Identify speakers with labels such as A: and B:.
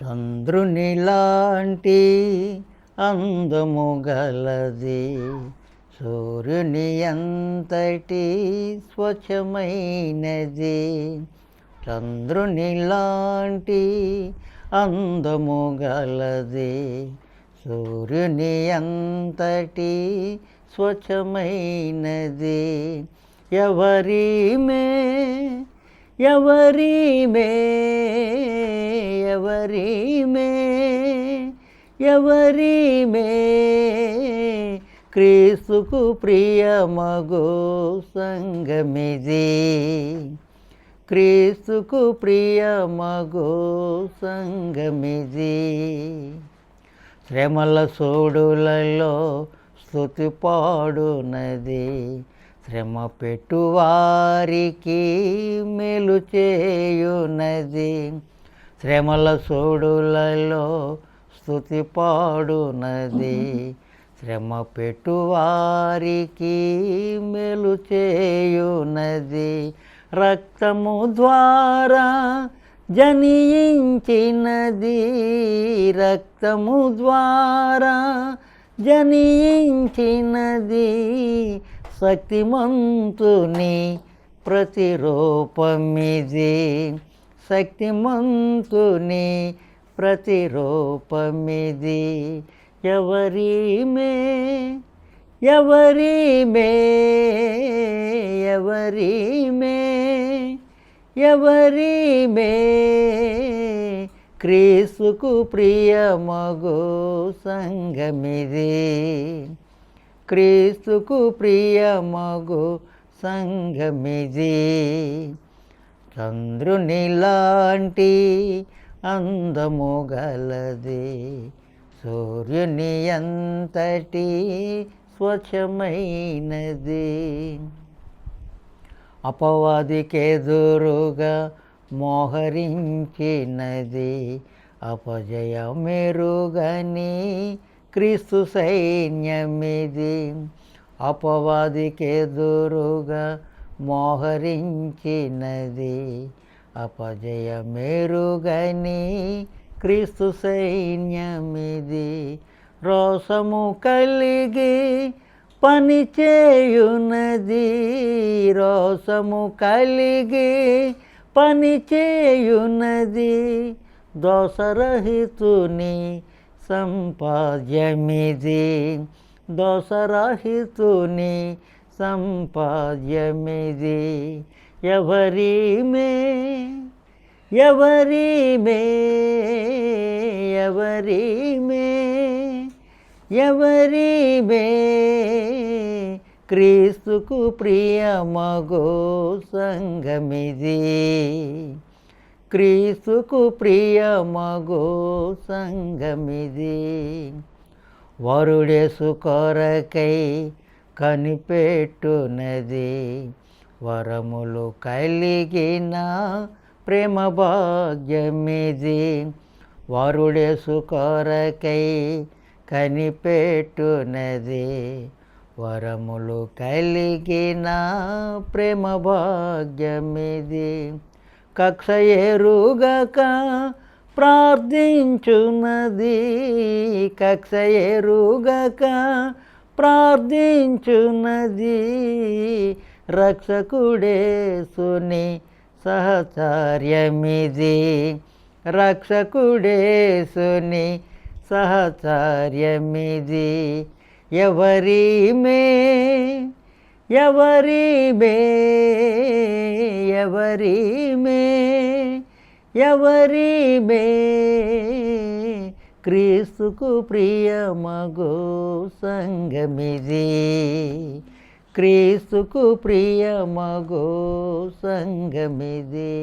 A: చంద్రునిలాంటి అందము గలది, సూర్యుని అంతటి స్వచ్ఛమైనది. చంద్రునిలాంటి అందము గలది, సూర్యుని అంతటి స్వచ్ఛమైనది. ఎవరిమే ఎవరిమే ఎవరిమే ఎవరిమే క్రీస్తుకు ప్రియమగు సంగమిది, క్రీస్తుకు ప్రియమగు సంగమిది. శ్రమల సోడులలో స్తుతి పాడునది, శ్రమ పెట్టువారికి మేలు చేయునది. శ్రమల సోడులలో స్తుతి పాడునది, శ్రమ పెట్టువారికి మేలు చేయునది. రక్తము ద్వారా జనించినది, రక్తము ద్వారా జనించినది. శక్తిమంతుని ప్రతిరూపమిది, శక్తిమంతుని ప్రతిరూపమిది. ఎవరిమే ఎవరిమే ఎవరిమే ఎవరిమే క్రీస్తుకు ప్రియమగు సంగమిది, క్రీస్తుకు ప్రియమగు సంగమిది. చంద్రునిలాంటి అందము గలది, సూర్యుని అంతటి స్వచ్ఛమైనది. అపవాదికెదురుగా మోహరించినది, అపజయమెరుగని క్రీస్తు సైన్యమిది. అపవాదికెదురుగా మోహరించినది, అపజయమెరుగని క్రీస్తు సైన్యమిది. రోషము కలిగి పనిచేయునది, రోషము కలిగి పనిచేయునది. దోషరహితుని సంపాద్యమిది, దోషరహితుని సంపాద్యమిది. ఎవరిమే ఎవరిమే ఎవరిమే ఎవరిమే క్రీస్తుకు ప్రియమగు సంగమిది, క్రీస్తుకు ప్రియమగు సంగమిది. వరుడేసు కొరకై కనిపెట్టునది, వరములు కలిగిన ప్రేమ భాగ్యమిది. వరుడేసు కొరకై కనిపెట్టునది, వరములు కలిగిన ప్రేమ భాగ్యమిది. కక్ష ఎరుగక ప్రార్థించునది, కక్ష ఎరుగక ప్రార్థించునది. రక్షకుడేసుని సహచర్యమిది, రక్షకుడేసుని సహచర్యమిది. ఎవరిమే ఎవరిమే ఎవరిమే ఎవరిమే క్రీస్తుకు ప్రియమగు సంగమిది, క్రీస్తుకు ప్రియమగు సంగమిది.